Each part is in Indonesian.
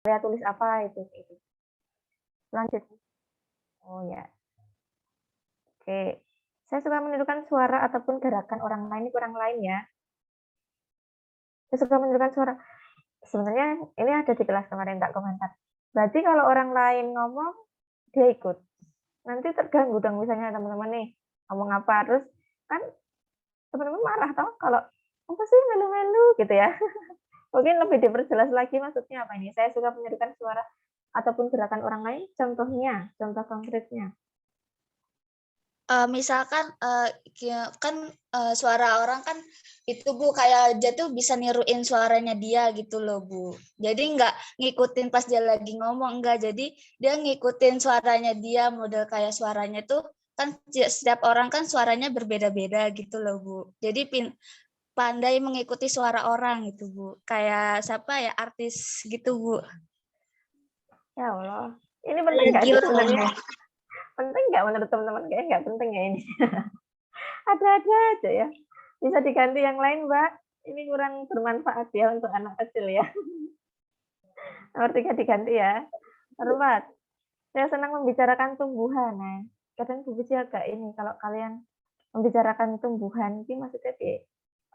saya tulis apa itu. Lanjut. Oh ya, oke. Saya suka menirukan suara ataupun gerakan orang lain, ini kurang lain ya. Saya suka menirukan suara. Sebenarnya ini ada di kelas kemarin tak komentar. Berarti kalau orang lain ngomong, dia ikut. Nanti terganggu dong misalnya teman-teman nih ngomong apa terus kan teman-teman marah tau kalau apa sih melu-melu gitu ya. Mungkin lebih diperjelas lagi maksudnya apa ini. Saya suka menirukan suara ataupun gerakan orang lain. Contohnya, contoh konkretnya. Misalkan kan suara orang kan itu Bu kayak dia tuh bisa niruin suaranya dia gitu loh Bu. Jadi nggak ngikutin pas dia lagi ngomong enggak. Jadi dia ngikutin suaranya dia model kayak suaranya tuh kan setiap orang kan suaranya berbeda-beda gitu loh Bu. Jadi pandai mengikuti suara orang gitu Bu. Kayak siapa ya artis gitu Bu. Ya Allah, ini penting nggak sih sebenarnya? Penting nggak menurut teman-teman? Kayaknya nggak penting ya ini. Ada-ada aja ya. Bisa diganti yang lain, Mbak. Ini kurang bermanfaat ya untuk anak kecil ya. Nomor 3 diganti ya. Nomor 4, saya senang membicarakan tumbuhan. Nah, kadang Bu Puji agak ini, kalau kalian membicarakan tumbuhan, ini maksudnya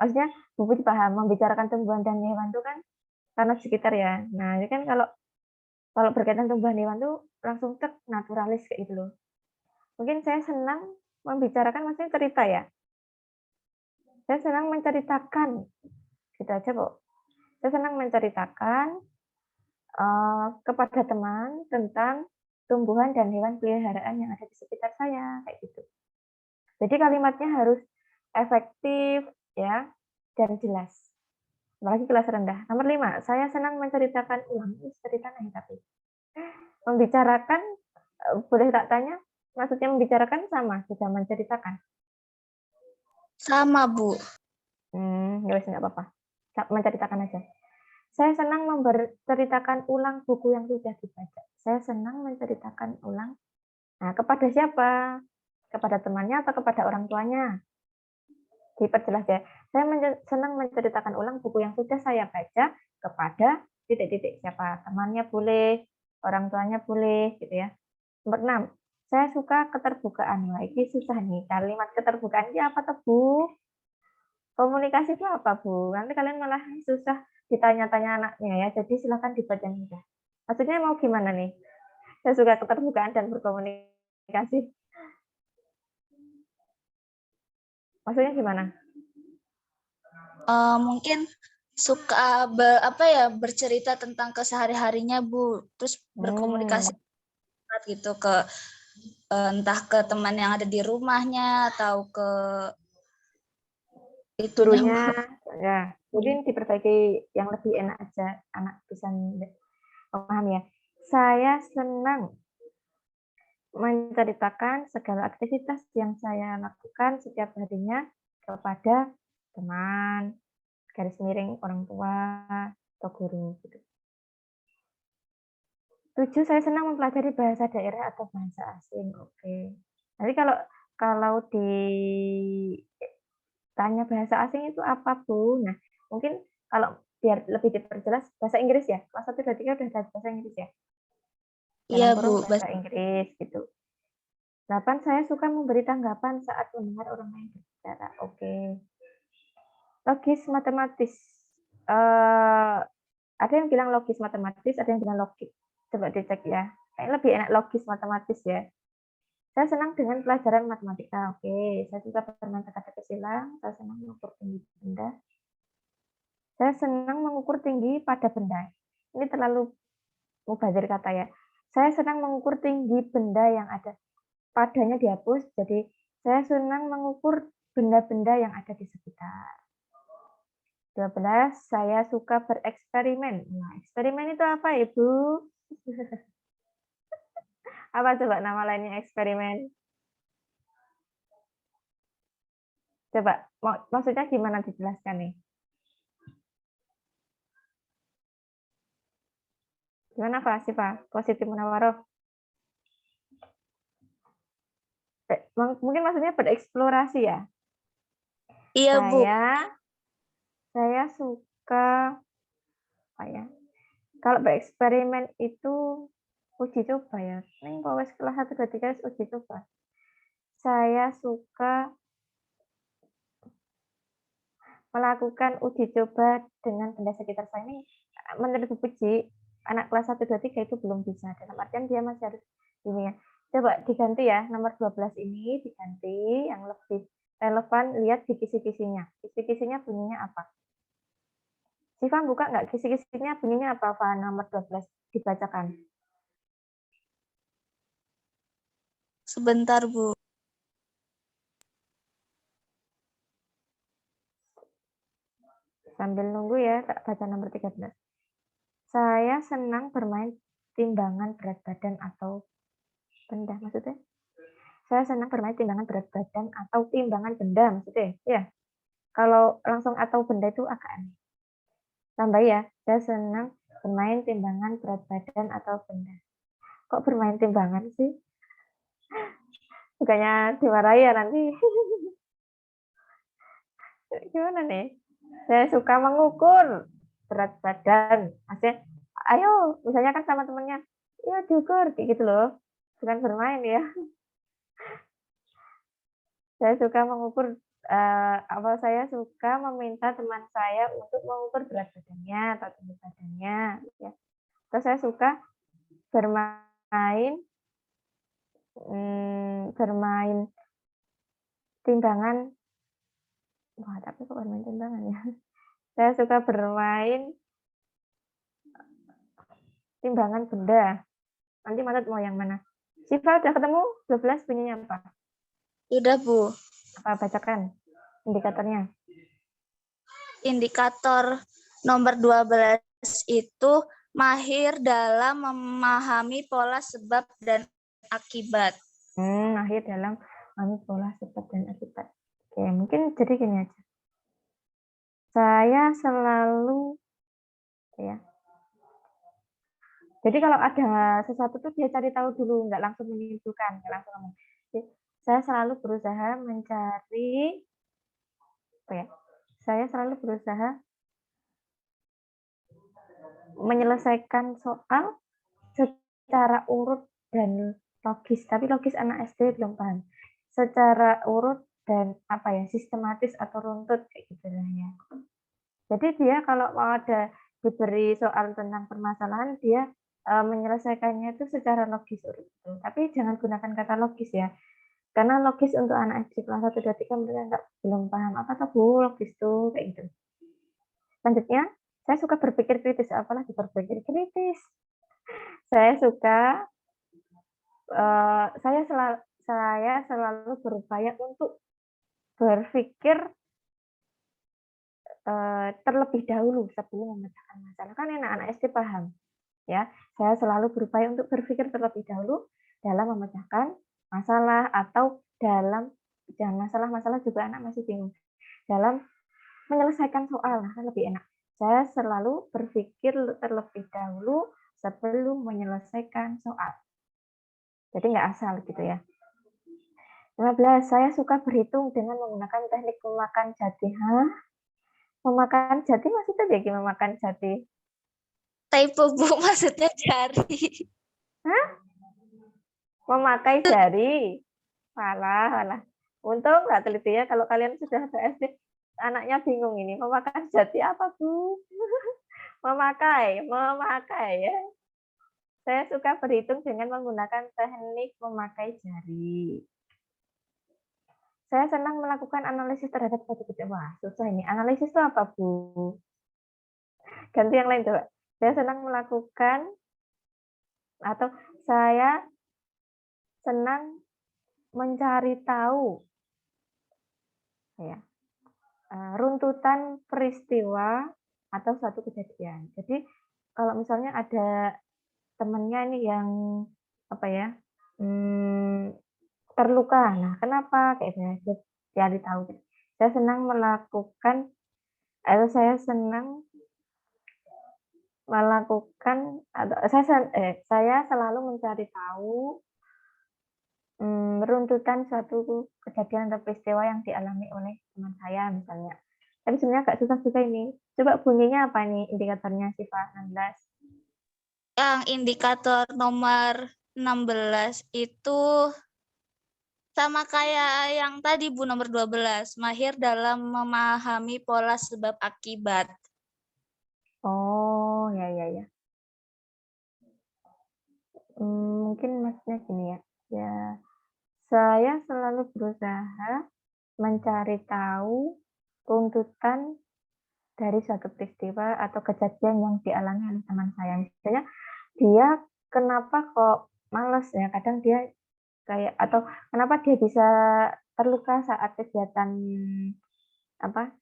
maksudnya Bu Puji paham, membicarakan tumbuhan dan hewan itu kan karena sekitar ya. Nah, ini kan kalau kalau berkaitan tumbuhan hewan tuh langsung naturalis kayak gitu loh. Mungkin saya senang membicarakan maksudnya cerita ya. Saya senang menceritakan, gitu aja kok. Saya senang menceritakan kepada teman tentang tumbuhan dan hewan peliharaan yang ada di sekitar saya, kayak gitu. Jadi kalimatnya harus efektif ya dan jelas. Apalagi kelas rendah. Nomor 5, saya senang menceritakan ulang. Ini cerita nih tapi. Membicarakan, boleh tak tanya, maksudnya membicarakan sama, juga menceritakan? Sama Bu. Ya wis nggak apa-apa. Menceritakan aja. Saya senang menceritakan ulang buku yang sudah dibaca. Saya senang menceritakan ulang. Nah, kepada siapa? Kepada temannya atau kepada orang tuanya? Diperjelas ya. Saya senang menceritakan ulang buku yang sudah saya baca kepada titik-titik siapa? Temannya boleh, orang tuanya boleh, gitu ya. Nomor 6, saya suka keterbukaan. Wah, ini susah nih. Kalimat keterbukaan ini apa tuh, Bu? Komunikasi itu apa, Bu? Nanti kalian malah susah ditanya-tanya anaknya ya. Jadi silakan dibaca mudah. Maksudnya mau gimana nih? Saya suka keterbukaan dan berkomunikasi. Maksudnya gimana? Mungkin suka bercerita tentang kesehari-harinya Bu, terus berkomunikasi gitu ke entah ke teman yang ada di rumahnya atau ke gurunya. Ya, mungkin diperbaiki yang lebih enak aja anak bisa memahami ya. Saya senang menceritakan segala aktivitas yang saya lakukan setiap harinya kepada teman, garis miring orang tua, atau guru gitu. 7, saya senang mempelajari bahasa daerah atau bahasa asing. Oke. Nanti kalau kalau ditanya bahasa asing itu apa, Bu? Nah, mungkin kalau biar lebih diperjelas bahasa Inggris ya. Kelas 1 dan 3 udah ada bahasa Inggris ya? Iya Dalam Bu. kurung bahasa Inggris gitu. 8, saya suka memberi tanggapan saat mendengar orang lain berbicara. Oke. Logis matematis. Ada yang bilang logis matematis, ada yang bilang logik. Coba dicek ya. Kayaknya lebih enak logis matematis ya. Saya senang dengan pelajaran matematika. Oke, saya suka bermain teka-teki silang. Saya senang mengukur tinggi benda. Saya senang mengukur tinggi pada benda. Ini terlalu mubazir kata ya. Saya senang mengukur tinggi benda yang ada. Padanya dihapus, jadi saya senang mengukur benda-benda yang ada di sekitar. 12, saya suka bereksperimen. Nah, eksperimen itu apa, Ibu? Apa coba nama lainnya eksperimen? Coba, maksudnya gimana dijelaskan nih? Gimana Pak Sipa? Positif munawaroh? Mungkin maksudnya bereksplorasi ya? Iya Bu. Saya suka apa ya? Kalau bereksperimen itu uji coba ya. Ini wis kelas 1 2 3 uji coba. Saya suka melakukan uji coba dengan benda sekitar saya ini menurut Bu Puji, anak kelas 1 2 3 itu belum bisa. Dalam artian dia masih harus ini ya. Coba diganti ya, nomor 12 ini diganti yang lebih relevan, lihat di kisi-kisinya. Kisi-kisinya bunyinya apa? Siva buka nggak kisi-kisinya bunyinya apa, Fa? Nomor 12 dibacakan. Sebentar, Bu. Sambil nunggu ya, tak baca nomor 13. Saya senang bermain timbangan berat badan atau benda maksudnya. Saya senang bermain timbangan berat badan atau timbangan benda maksudnya. Ya. Kalau langsung atau benda itu agak aneh. Tambah ya, saya senang bermain timbangan berat badan atau benda. Kok bermain timbangan sih? Bukannya dimarahi ya nanti. Gimana nih? Saya suka mengukur berat badan. Maksudnya, ayo, misalnya kan sama temennya, ya diukur, kayak gitu loh. Bukan bermain ya. Saya suka mengukur, saya suka meminta teman saya untuk mengukur berat badannya atau tinggi badannya. Ya. Terus saya suka bermain bermain timbangan. Wah, tapi kok bermain timbangan ya? Saya suka bermain timbangan benda. Nanti Matet mau yang mana? Siva udah ketemu 12 bunyinya apa? Udah, Bu. Apa bacakan indikatornya? Indikator nomor 12 itu mahir dalam memahami pola sebab dan akibat. Mahir dalam memahami pola sebab dan akibat. Oke, mungkin jadi gini aja. Saya selalu ya. Jadi kalau ada sesuatu tuh dia cari tahu dulu, nggak langsung menyimpulkan, nggak langsung ngomong. Jadi, saya selalu berusaha mencari apa ya? Saya selalu berusaha menyelesaikan soal secara urut dan logis, tapi logis anak SD belum paham. Secara urut dan apa ya, sistematis atau runtut kayak gitu lah ya. Jadi dia kalau mau ada diberi soal tentang permasalahan, dia menyelesaikannya itu secara logis urut. Tapi jangan gunakan kata logis ya. Karena logis untuk anak SD kelas 1 2 3 mereka belum paham apa tuh Bu logis tuh kayak gitu. Selanjutnya, saya suka berpikir kritis, apalagi berpikir kritis. Saya suka saya selalu berupaya untuk berpikir terlebih dahulu sebelum memecahkan masalah. Kan anak-anak SD paham, ya. Saya selalu berupaya untuk berpikir terlebih dahulu dalam memecahkan masalah atau dalam jangan masalah juga anak masih bingung. Dalam menyelesaikan soal kan lebih enak. Saya selalu berpikir terlebih dahulu sebelum menyelesaikan soal. Jadi nggak asal gitu ya. 15. Saya suka berhitung dengan menggunakan teknik memakan jati. Memakan jati maksudnya bagaimana memakan jati? Typo, Bu, maksudnya jari. Hah? Memakai jari. Walah. Untung nggak teliti ya, kalau kalian sudah ada SD, anaknya bingung ini, memakan jati apa, Bu? memakai ya. Saya suka berhitung dengan menggunakan teknik memakai jari. Saya senang melakukan analisis terhadap suatu kejadian. Wah, susah ini. Analisis itu apa, Bu? Ganti yang lain coba. Saya senang melakukan atau saya senang mencari tahu ya, runtutan peristiwa atau suatu kejadian. Jadi kalau misalnya ada temannya nih yang apa ya terluka, nah kenapa kayak gitu, cari tahu. Saya senang melakukan atau saya senang melakukan atau saya selalu mencari tahu runtutan suatu kejadian atau peristiwa yang dialami oleh teman saya misalnya. Tapi sebenarnya agak susah juga ini. Coba bunyinya apa nih indikatornya Siva 16? Yang indikator nomor 16 itu sama kayak yang tadi Bu, nomor 12, mahir dalam memahami pola sebab akibat. Oh, ya, ya, ya. Mungkin maksudnya gini ya. Ya, saya selalu berusaha mencari tahu runtutan dari suatu peristiwa atau kejadian yang dialami oleh teman saya. Misalnya dia kenapa kok males ya, kadang dia kayak, atau kenapa dia bisa terluka saat kegiatan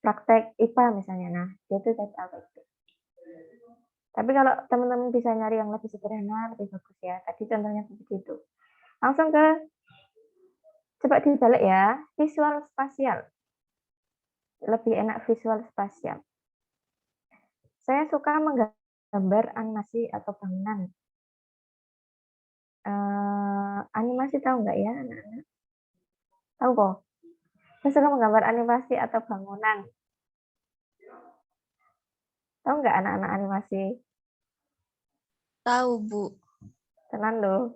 praktek IPA misalnya. Nah, dia tuh saya tahu itu. Tapi kalau teman-teman bisa nyari yang lebih sederhana, lebih bagus ya. Tadi contohnya begitu. Langsung ke, coba dibalik ya, visual spasial. Lebih enak visual spasial. Saya suka menggambar animasi atau bangunan. Animasi tahu nggak ya anak-anak? Tahu kok? Saya suka menggambar animasi atau bangunan. Tahu nggak anak-anak animasi? Tahu, Bu. Tenan loh.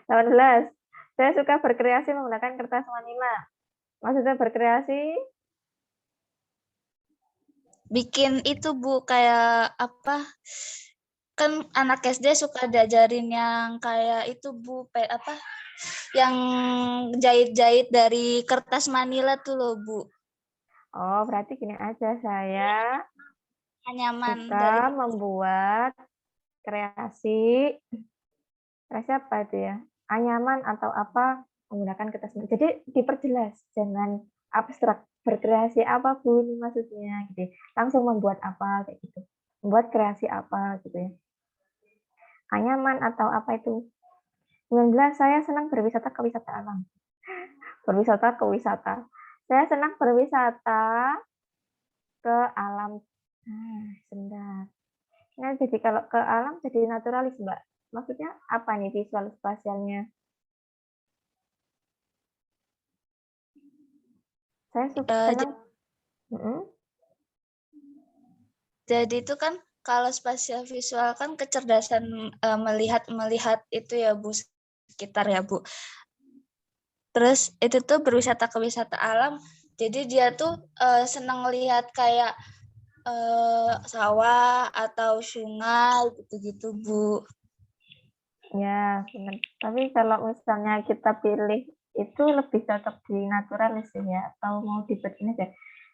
18. Saya suka berkreasi menggunakan kertas manila. Maksudnya berkreasi? Bikin itu, Bu, kayak apa? Kan anak SD suka diajarin yang kayak itu, Bu, yang jahit-jahit dari kertas manila tuh loh, Bu. Oh, berarti gini aja, saya Nyaman dari suka membuat kreasi apa itu ya? Anyaman atau apa menggunakan kertas manila. Jadi diperjelas, jangan abstrak. Berkreasi apa Bu ini maksudnya gitu. Langsung membuat apa kayak gitu. Membuat kreasi apa gitu ya. Anyaman atau apa itu. 19, saya senang berwisata ke wisata alam. Berwisata ke wisata. Saya senang berwisata ke alam. Sebentar. Nah, jadi kalau ke alam jadi naturalis, Mbak. Maksudnya apa nih visual spasialnya? Saya senang. Jadi itu kan kalau spasial visual kan kecerdasan melihat itu ya Bu, sekitar ya Bu. Terus itu tuh berwisata ke wisata alam. Jadi dia tuh senang lihat kayak sawah atau sungai gitu-gitu Bu. Ya, benar. Tapi kalau misalnya kita pilih itu lebih cocok di naturalis ya, atau mau dibuat ini aja.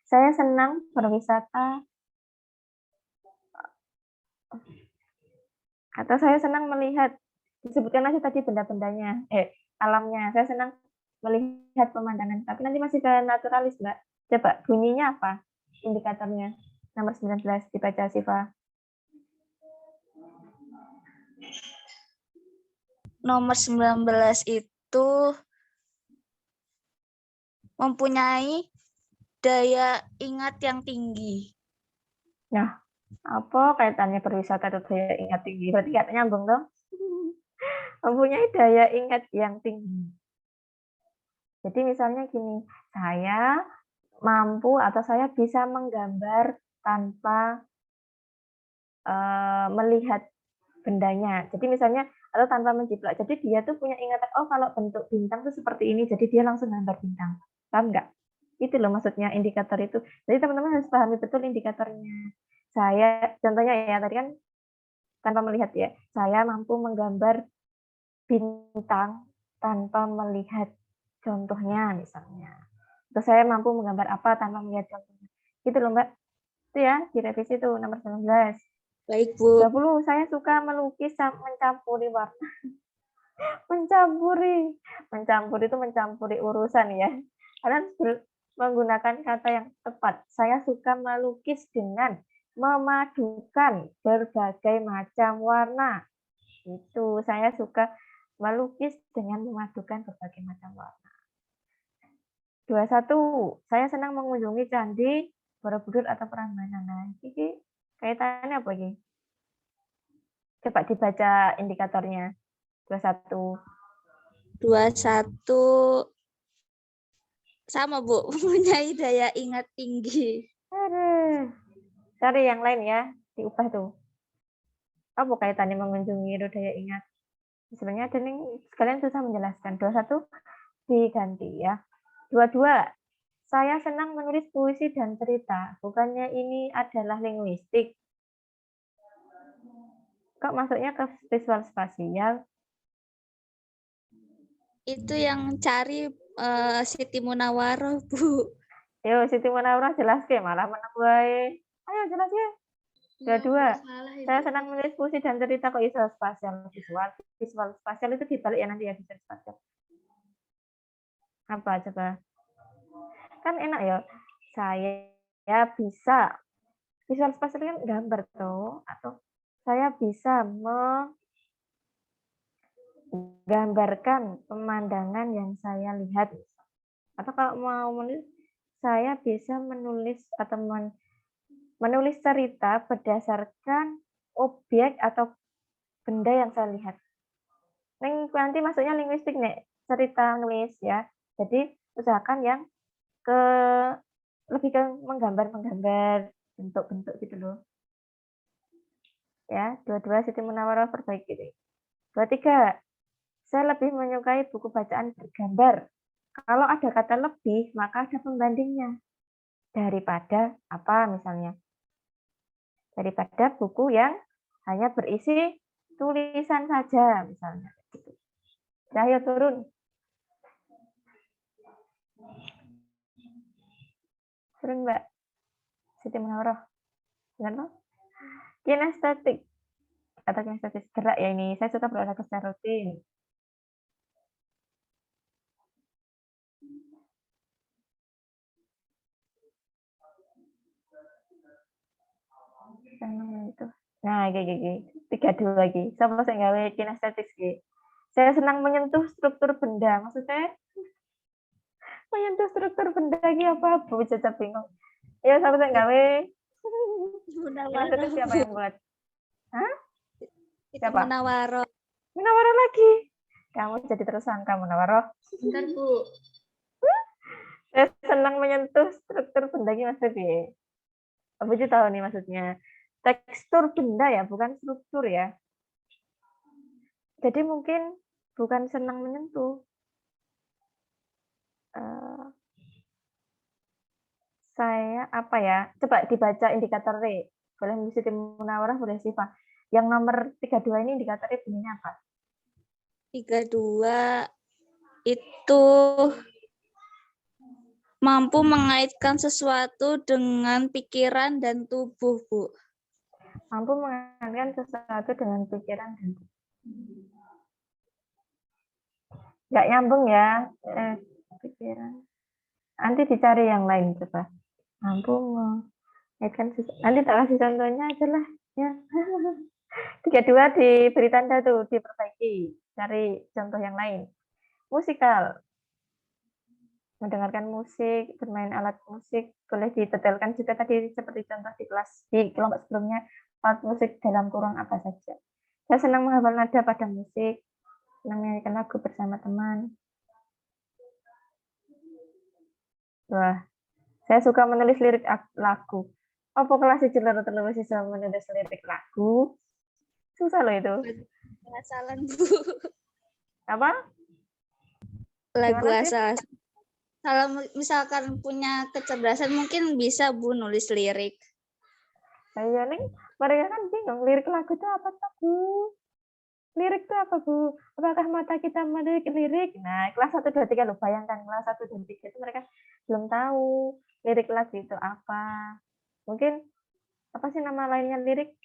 Saya senang berwisata atau saya senang melihat, disebutkan aja tadi benda-bendanya, alamnya. Saya senang melihat pemandangan. Tapi nanti masih ke naturalis, Mbak. Coba bunyinya apa? Indikatornya. Nomor 19 dibaca Siva. Nomor 19 itu mempunyai daya ingat yang tinggi. Nah, apa kaitannya berwisata itu daya ingat tinggi? Berarti nggak nyambung dong? Mempunyai daya ingat yang tinggi. Jadi misalnya gini, saya mampu atau saya bisa menggambar tanpa melihat bendanya. Jadi misalnya, atau tanpa menjiplak. Jadi dia tuh punya ingatan, oh kalau bentuk bintang tuh seperti ini, jadi dia langsung gambar bintang. Paham nggak? Itu loh maksudnya indikator itu. Jadi teman-teman harus pahami betul indikatornya. Saya, contohnya ya, tadi kan tanpa melihat ya, saya mampu menggambar bintang tanpa melihat contohnya misalnya. Terus saya mampu menggambar apa tanpa melihat contohnya. Gitu loh Mbak. Itu ya, direvisi tuh nomor 19. Baik, Bu. 20, saya suka melukis mencampuri warna. Mencampuri itu mencampuri urusan ya. Karena menggunakan kata yang tepat. Saya suka melukis dengan memadukan berbagai macam warna. Itu saya suka melukis dengan memadukan berbagai macam warna. 21, saya senang mengunjungi candi, Borobudur atau Prambanan. Nah, ini kaitannya apa ini? Coba dibaca indikatornya. 21. 21 sama Bu, mempunyai daya ingat tinggi. Aduh. Cari yang lain ya, diubah tuh. Apa kaitannya mengunjungi Rudaya Ingat? Sebenarnya ada nih, sekalian susah menjelaskan. 21 diganti ya. 22. Saya senang menulis puisi dan cerita. Bukannya ini adalah linguistik. Kok masuknya ke visual spasial? Itu yang cari Siti Munawaroh, Bu. Yo, Siti Munawarah jelas ke malah menang wae. Ayo jelas ya. 22. Saya senang menulis puisi dan cerita kok visual spasial. Visual spasial itu dibalik ya nanti ya visual spasial. Apa coba? Kan enak ya. Saya bisa visual spasial kan gambar tuh, atau saya bisa menggambarkan pemandangan yang saya lihat. Atau kalau mau menulis, saya bisa menulis atau menulis cerita berdasarkan objek atau benda yang saya lihat. Nanti masuknya linguistik nih, cerita nulis ya. Jadi usahakan yang ke lebih ke menggambar bentuk-bentuk gitu loh. Ya, 22 Siti Munawarah perbaiki deh. 23. Saya lebih menyukai buku bacaan bergambar. Kalau ada kata lebih, maka ada pembandingnya. Daripada apa misalnya? Daripada buku yang hanya berisi tulisan saja misalnya. Cahaya turun. Turun, Mbak. Siti Munawarah. Benar, Mbak? Kinestetik. Atau kinestetik gerak ya ini. Saya suka berolahraga secara rutin. Itu. Nah, gini. 32 lagi. Sama saya gawe kinestetik sih. Saya senang menyentuh struktur benda. Maksudnya menyentuh struktur benda lagi apa? Bu Caca bingung. Ya, sama saya gawe. Maksudnya siapa yang buat? Hah? Siapa? Munawaroh. Munawaroh lagi. Kamu jadi tersangka, Munawaroh. Bentar, Bu. Saya senang menyentuh struktur benda ini maksudnya. Apa aja tahu nih maksudnya. Tekstur benda ya, bukan struktur ya. Jadi mungkin bukan senang menyentuh. Saya apa ya? Coba dibaca indikator R. Boleh Siti Munawarah, boleh Siva. Yang nomor 32 ini indikatornya bunyinya apa? 32 itu mampu mengaitkan sesuatu dengan pikiran dan tubuh, Bu. Mampu mengaitkan sesuatu dengan pikiran dan tubuh. Nggak nyambung ya. Pikiran. Nanti dicari yang lain coba. Mampu mengaitkan sesuatu. Nanti tak kasih contohnya aja lah. Ya. 32 diberi tanda tuh, diperbaiki. Cari contoh yang lain. Musikal. Mendengarkan musik, bermain alat musik, boleh didetailkan juga tadi seperti contoh di kelas di kelompok sebelumnya, alat musik dalam kurung apa saja. Saya senang menghafal nada pada musik, senang menyanyikan lagu bersama teman. Wah, saya suka menulis lirik lagu. Apa kelas jelar terus bisa menulis lirik lagu? Susah loh itu. Asalan, Bu. Apa? Lagu Gimana sih? asal. Kalau misalkan punya kecerdasan mungkin bisa, Bu, nulis lirik. Saya nih, mereka kan bingung lirik lagu itu apa tuh, Bu? Lirik itu apa, Bu? Apakah mata kita melirik lirik? Nah, kelas 1, 2, 3 loh, bayangkan kelas 1 dan 3 itu mereka belum tahu lirik lagu itu apa. Mungkin apa sih nama lainnya lirik?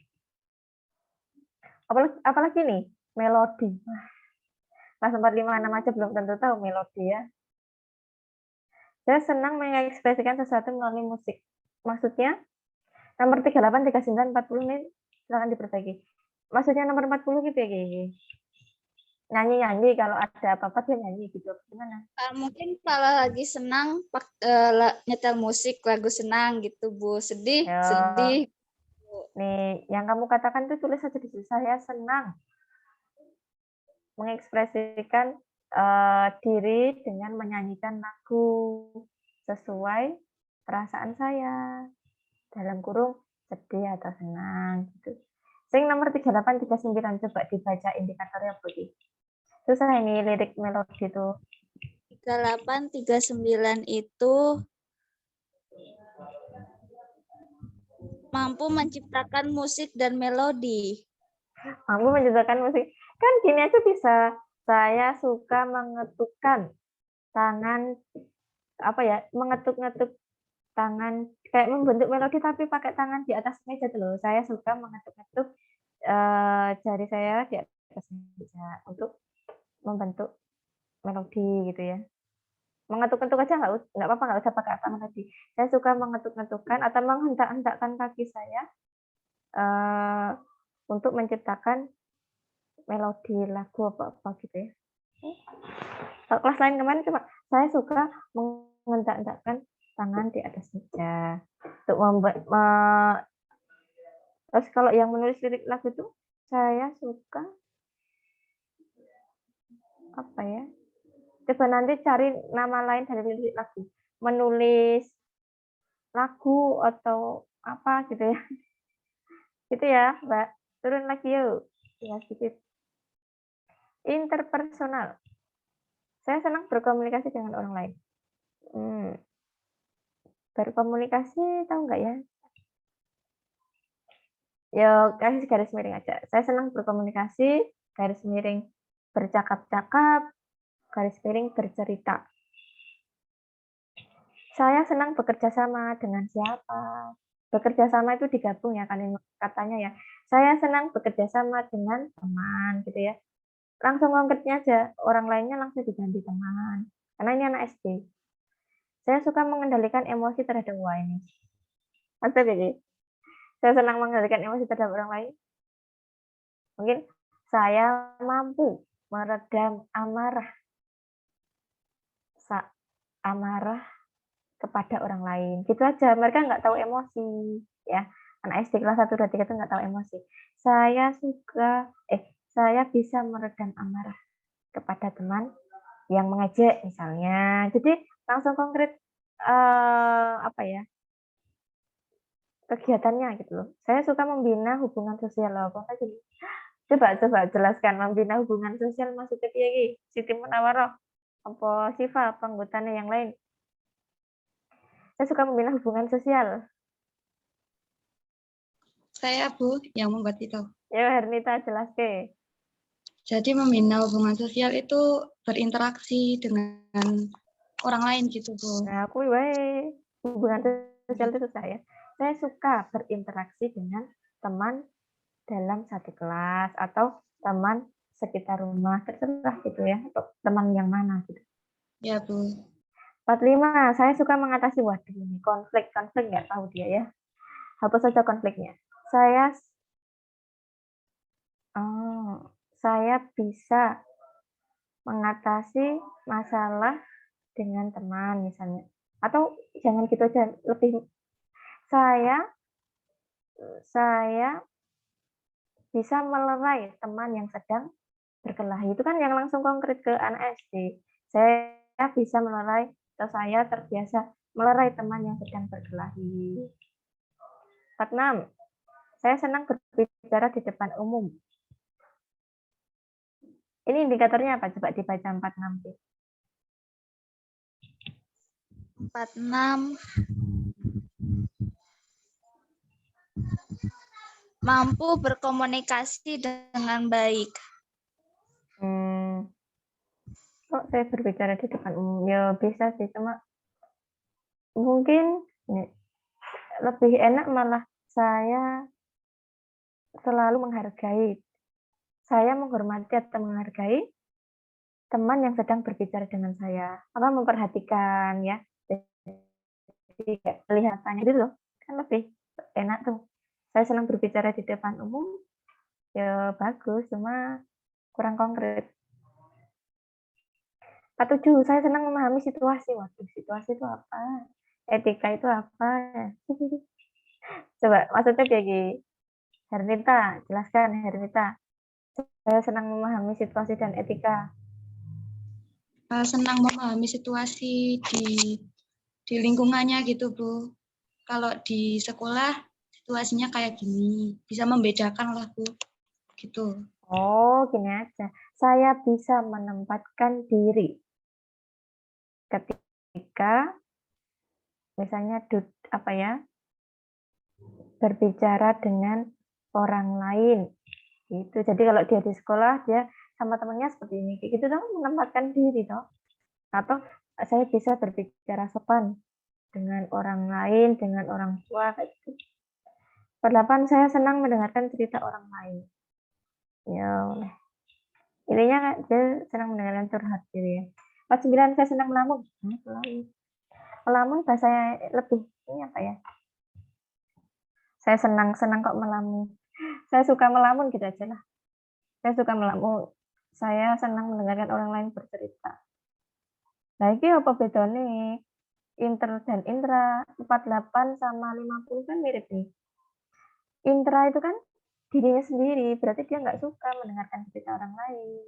Apalagi nih, melodi. Kelas 4, 5, 6 aja belum tentu tahu melodi ya. Saya senang mengekspresikan sesuatu melalui musik. Maksudnya, nomor 38, 39, 40 ini silakan diperbaiki. Maksudnya nomor 40 gitu ya, nyanyi-nyanyi, kalau ada apa-apa dia nyanyi gitu. Gimana? Mungkin kalau lagi senang nyetel musik lagu senang gitu, Bu. Sedih, Ya. sedih. Nih, yang kamu katakan tuh tulis aja di situ. Saya senang mengekspresikan diri dengan menyanyikan lagu sesuai perasaan saya. Dalam kurung sedih atau senang gitu. Sing nomor 3839 coba dibaca indikatornya Budi. Susah ini lirik melodi itu. 3839 itu mampu menciptakan musik dan melodi. Mampu menciptakan musik. Kan gini aja bisa. Saya suka mengetukkan tangan, apa ya, mengetuk-ngetuk tangan, kayak membentuk melodi tapi pakai tangan di atas meja tuh loh. Saya suka mengetuk-ngetuk jari saya di atas meja untuk membentuk melodi gitu ya. Mengetuk-ngetuk aja nggak apa-apa, nggak usah pakai apa melodi. Saya suka mengetuk-ngetukkan atau menghentak-hentakkan kaki saya untuk menciptakan melodi lagu apa-apa gitu ya. Kalau kelas lain kemarin coba, saya suka menghentak-hentakkan tangan di atas meja untuk terus kalau yang menulis lirik lagu itu saya suka apa ya? Coba nanti cari nama lain dari lirik lagu. Menulis lagu atau apa gitu ya. Gitu ya, Mbak. Turun lagi yuk. Ya, sedikit. Interpersonal. Saya senang berkomunikasi dengan orang lain. Berkomunikasi, tahu nggak ya? Ya, kasih garis miring aja. Saya senang berkomunikasi, garis miring bercakap-cakap, garis miring bercerita. Saya senang bekerja sama dengan siapa? Bekerja sama itu digabung ya, katanya ya. Saya senang bekerja sama dengan teman, gitu ya. Langsung konkretnya aja, orang lainnya langsung diganti teman. Karena ini anak SD. Saya suka mengendalikan emosi terhadap ini. Mantap ya, saya senang mengendalikan emosi terhadap orang lain. Mungkin saya mampu meredam amarah kepada orang lain. Gitu aja, mereka nggak tahu emosi. Ya, anak SD kelas 1, 2, 3 itu nggak tahu emosi. Saya bisa meredam amarah kepada teman yang mengejek misalnya. Jadi langsung konkret apa ya, kegiatannya gitu loh. Saya suka membina hubungan sosial loh. Coba jelaskan membina hubungan sosial maksudnya piye iki? Siti Munawaroh apa Siva apa anggotanya yang lain? Saya suka membina hubungan sosial. Saya Bu yang membuat itu. Ya Hernita jelaskan. Jadi membina hubungan sosial itu berinteraksi dengan orang lain gitu Bu. Nah, aku hubungan sosial itu saya. Saya suka berinteraksi dengan teman dalam satu kelas atau teman sekitar rumah, terserah gitu ya, atau teman yang mana gitu. Ya Bu. 45, saya suka mengatasi ini konflik nggak tahu dia ya. Hapus saja konfliknya. Saya bisa mengatasi masalah dengan teman misalnya. Atau jangan gitu aja, lebih saya bisa melerai teman yang sedang berkelahi. Itu kan yang langsung konkret ke anak SD. Saya bisa melerai atau saya terbiasa melerai teman yang sedang berkelahi. 46. Saya senang berbicara di depan umum. Ini indikatornya apa? Coba dibaca 46. 46 mampu berkomunikasi dengan baik. Kok saya berbicara di depan umum? Ya bisa sih, cuma mungkin lebih enak malah saya selalu menghargai. Saya menghormati atau menghargai teman yang sedang berbicara dengan saya. Apa memperhatikan ya. Jadi kelihatannya gitu loh. Kan lebih enak tuh. Saya senang berbicara di depan umum. Ya bagus, cuma kurang konkret. 47, saya senang memahami situasi. Waduh, situasi itu apa? Etika itu apa? Coba, maksudnya kayak gini. Hernita, jelaskan Hernita. Saya senang memahami situasi dan etika. Senang memahami situasi di lingkungannya gitu Bu. Kalau di sekolah situasinya kayak gini, bisa membedakan lah Bu, gitu. Oh, gini aja. Saya bisa menempatkan diri ketika misalnya berbicara dengan orang lain. Gitu. Jadi kalau dia di sekolah, dia sama temannya seperti ini. Kayak gitu dong, menempatkan diri toh. Atau saya bisa berbicara sopan dengan orang lain, dengan orang tua kayak gitu. 8, saya senang mendengarkan cerita orang lain. Ya, intinya kan dia senang mendengarkan curhat gitu ya. 9, saya senang melamun. Melamun bahasa lebih ini apa ya? Saya senang kok melamun. Saya suka melamun gitu aja lah. Saya suka melamun. Saya senang mendengarkan orang lain bercerita. Nah, ini apa bedanya? Inter dan intra, 48 sama 50 kan mirip nih. Intra itu kan dirinya sendiri, berarti dia nggak suka mendengarkan cerita orang lain.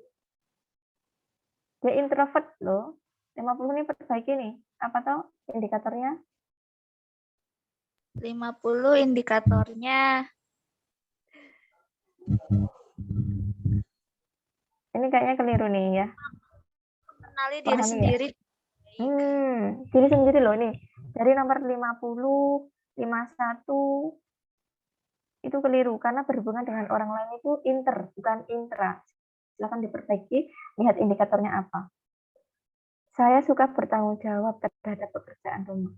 Dia introvert loh. 50 ini perbaiki nih. Apa tuh indikatornya? 50 indikatornya. Ini kayaknya keliru nih ya. Kenali diri Pahami ya? sendiri. Diri sendiri loh nih. Dari nomor 50, 51 itu keliru karena berhubungan dengan orang lain itu inter, bukan intra. Silakan diperbaiki, lihat indikatornya apa. Saya suka bertanggung jawab terhadap pekerjaan rumah.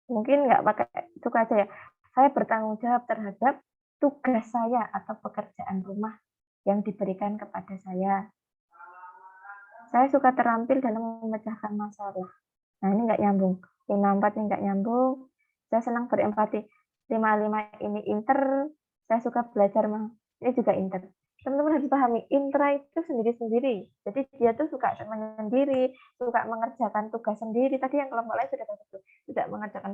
Mungkin nggak pakai suka aja ya. Saya bertanggung jawab terhadap tugas saya atau pekerjaan rumah yang diberikan kepada saya. Saya suka terampil dalam memecahkan masalah. Nah, ini nggak nyambung. 54 ini nggak nyambung. Saya senang berempati. 55 ini inter. Saya suka belajar. Ini juga inter. Teman-teman harus pahami, intra itu sendiri-sendiri. Jadi dia tuh suka menyendiri, suka mengerjakan tugas sendiri. Tadi yang kelompok lain sudah tidak mengerjakan